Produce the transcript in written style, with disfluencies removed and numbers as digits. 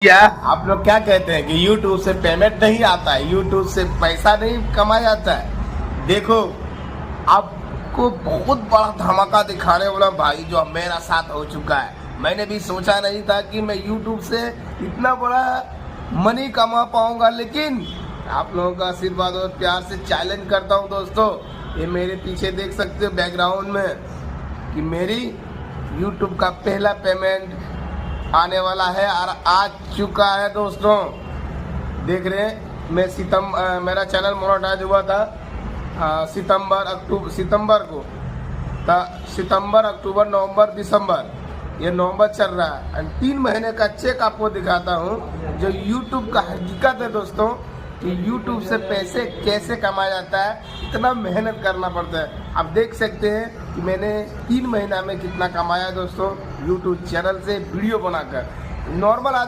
क्या आप लोग क्या कहते हैं कि YouTube से पेमेंट नहीं आता है, YouTube से पैसा नहीं कमाया जाता है। देखो, आपको बहुत बड़ा धमाका दिखाने वाला भाई जो मेरा साथ हो चुका है। मैंने भी सोचा नहीं था कि मैं YouTube से इतना बड़ा मनी कमा पाऊंगा, लेकिन आप लोगों का आशीर्वाद और प्यार से चैलेंज करता हूं दोस्तों। ये मेरे पीछे देख सकते हो बैकग्राउंड में कि मेरी YouTube का पहला पेमेंट आने वाला है और आ चुका है दोस्तों। देख रहे हैं, मेरा चैनल मोनेटाइज हुआ था सितंबर को था। सितंबर, अक्टूबर, नवंबर, दिसंबर, ये नवंबर चल रहा है। 3 महीने का चेक आपको दिखाता हूँ जो YouTube का हकीकत है दोस्तों, कि YouTube से पैसे कैसे कमाया जाता है। इतना मेहनत करना पड़ता है। आप देख सकते हैं कि मैंने 3 महीना में कितना कमाया दोस्तों YouTube चैनल से वीडियो बनाकर। नॉर्मल आदमी